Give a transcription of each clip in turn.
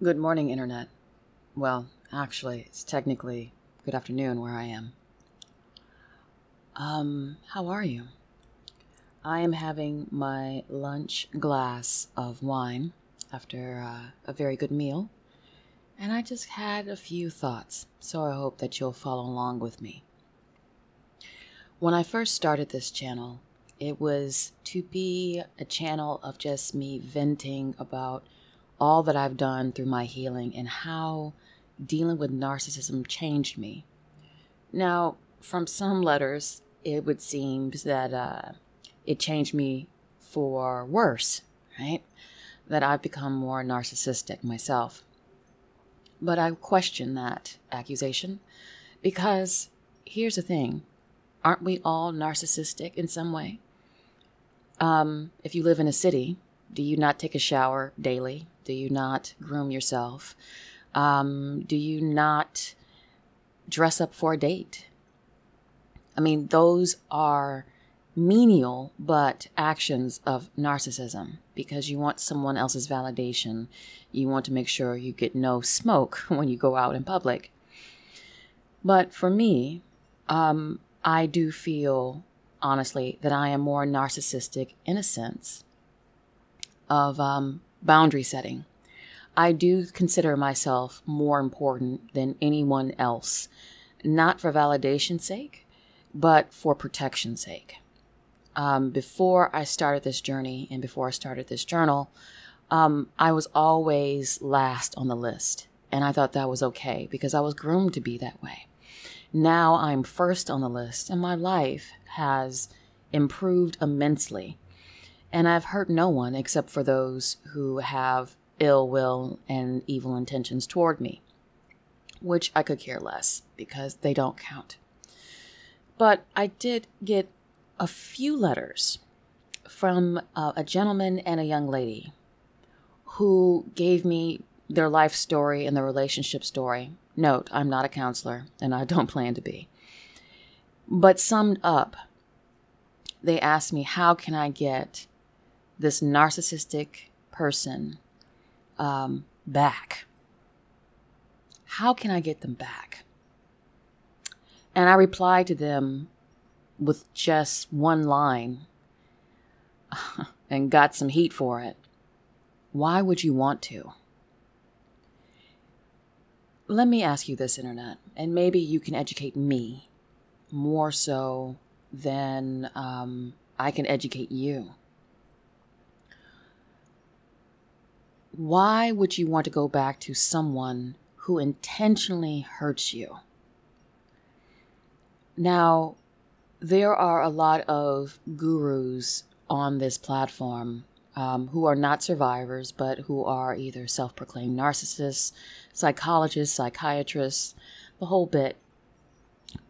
Good morning, Internet. Well, actually, it's technically good afternoon where I am. How are you? I am having my lunch glass of wine after a very good meal, and I just had a few thoughts, so I hope that you'll follow along with me. When I first started this channel, it was to be a channel of just me venting about all that I've done through my healing and how dealing with narcissism changed me. Now, from some letters, it would seem that it changed me for worse, right? That I've become more narcissistic myself. But I question that accusation because here's the thing. Aren't we all narcissistic in some way? If you live in a city, do you not take a shower daily? Do you not groom yourself? Do you not dress up for a date? I mean, those are menial but actions of narcissism because you want someone else's validation. You want to make sure you get no smoke when you go out in public. But for me, I do feel, honestly, that I am more narcissistic in a sense of boundary setting. I do consider myself more important than anyone else, not for validation's sake, but for protection's sake. Before I started this journey and before I started this journal, I was always last on the list. And I thought that was okay because I was groomed to be that way. Now I'm first on the list and my life has improved immensely. And I've hurt no one except for those who have ill will and evil intentions toward me, which I could care less because they don't count. But I did get a few letters from a gentleman and a young lady who gave me their life story and their relationship story. Note, I'm not a counselor and I don't plan to be. But summed up, they asked me, how can I get this narcissistic person back? How can I get them back? And I replied to them with just one line and got some heat for it. Why would you want to? Let me ask you this, Internet, and maybe you can educate me more so than I can educate you. Why would you want to go back to someone who intentionally hurts you? Now, there are a lot of gurus on this platform who are not survivors, but who are either self-proclaimed narcissists, psychologists, psychiatrists, the whole bit.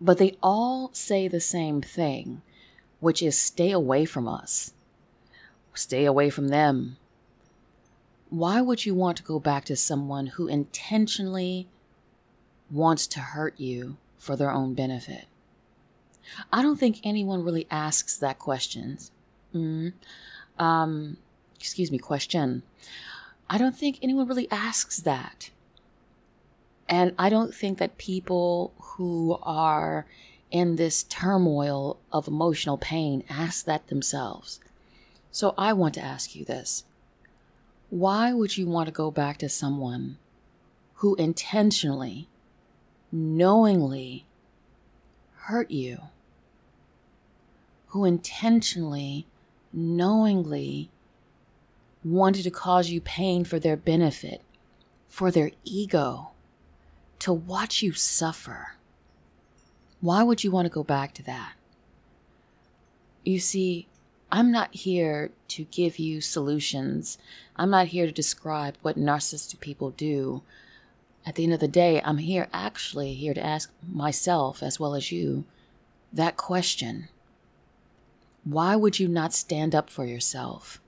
But they all say the same thing, which is stay away from us. Stay away from them. Why would you want to go back to someone who intentionally wants to hurt you for their own benefit? I don't think anyone really asks that question. Question. I don't think anyone really asks that. And I don't think that people who are in this turmoil of emotional pain ask that themselves. So I want to ask you this. Why would you want to go back to someone who intentionally, knowingly hurt you? Who intentionally, knowingly wanted to cause you pain for their benefit, for their ego, to watch you suffer? Why would you want to go back to that? You see, I'm not here to give you solutions. I'm not here to describe what narcissistic people do. At the end of the day, I'm here to ask myself as well as you that question. Why would you not stand up for yourself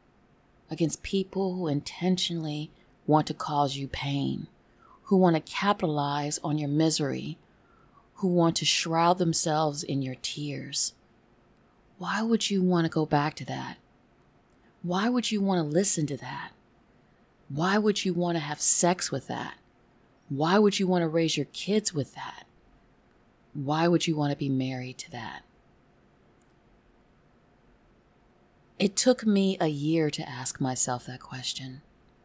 against people who intentionally want to cause you pain, who want to capitalize on your misery, who want to shroud themselves in your tears? Why would you want to go back to that? Why would you want to listen to that? Why would you want to have sex with that? Why would you want to raise your kids with that? Why would you want to be married to that? It took me a year to ask myself that question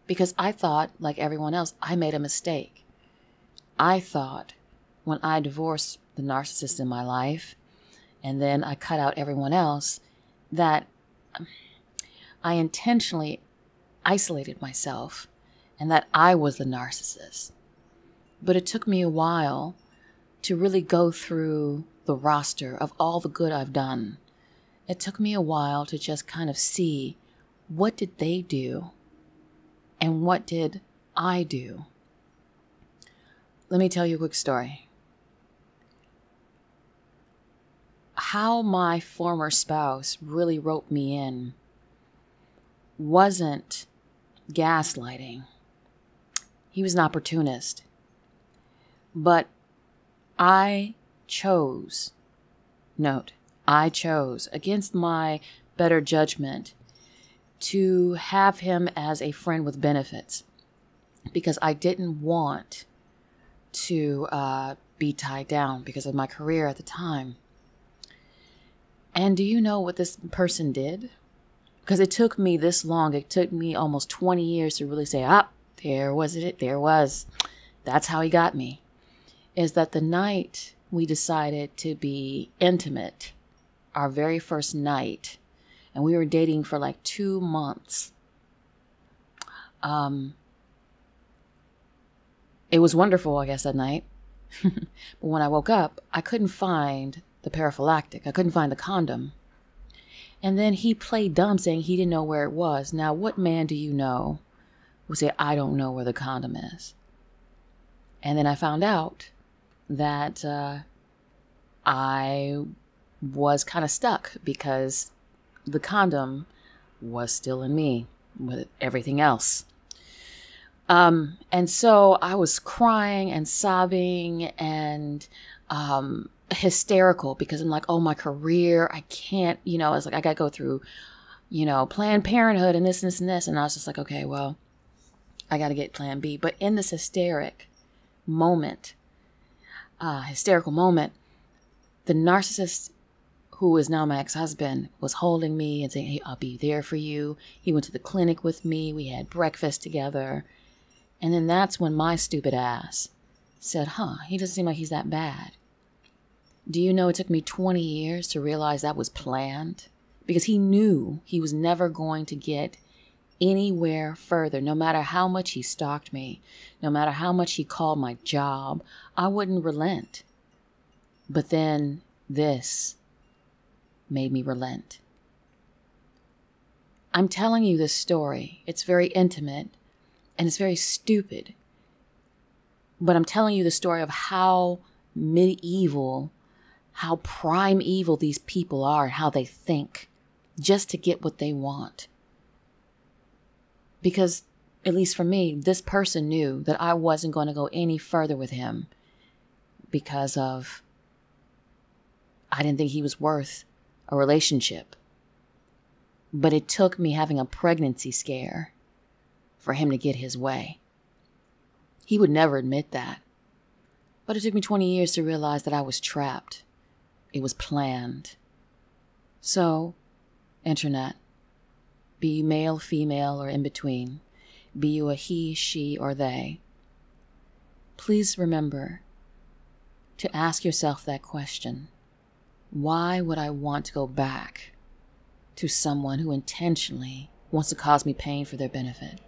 because I thought, like everyone else, I made a mistake. I thought when I divorced the narcissist in my life and then I cut out everyone else, that I intentionally isolated myself and that I was the narcissist. But it took me a while to really go through the roster of all the good I've done. It took me a while to just kind of see, what did they do and what did I do? Let me tell you a quick story. How my former spouse really roped me in wasn't gaslighting. He was an opportunist. But I chose, against my better judgment, to have him as a friend with benefits because I didn't want to be tied down because of my career at the time. And do you know what this person did? Because it took me this long. It took me almost 20 years to really say, there was it. There was. That's how he got me. Is that the night we decided to be intimate, our very first night, and we were dating for like 2 months. It was wonderful, I guess, that night. But when I woke up, I couldn't find the prophylactic. I couldn't find the condom. And then he played dumb saying he didn't know where it was. Now, what man do you know who say, I don't know where the condom is? And then I found out that I was kind of stuck because the condom was still in me with everything else. And so I was crying and sobbing and hysterical because I'm like, oh, my career, I can't, it's like I got to go through, Planned Parenthood and this and this and this. And I was just like, okay, well, I got to get Plan B. But in this hysterical moment, the narcissist, who is now my ex-husband, was holding me and saying, hey, I'll be there for you. He went to the clinic with me. We had breakfast together. And then that's when my stupid ass said, he doesn't seem like he's that bad. Do you know it took me 20 years to realize that was planned? Because he knew he was never going to get anywhere further. No matter how much he stalked me, no matter how much he called my job, I wouldn't relent. But then this made me relent. I'm telling you this story. It's very intimate and it's very stupid. But I'm telling you the story of how medieval, how primeval these people are, how they think just to get what they want. Because, at least for me, this person knew that I wasn't going to go any further with him because of, I didn't think he was worth a relationship. But it took me having a pregnancy scare for him to get his way. He would never admit that. But it took me 20 years to realize that I was trapped. It was planned. So, internet, be you male, female, or in between, be you a he, she, or they, please remember to ask yourself that question. Why would I want to go back to someone who intentionally wants to cause me pain for their benefit?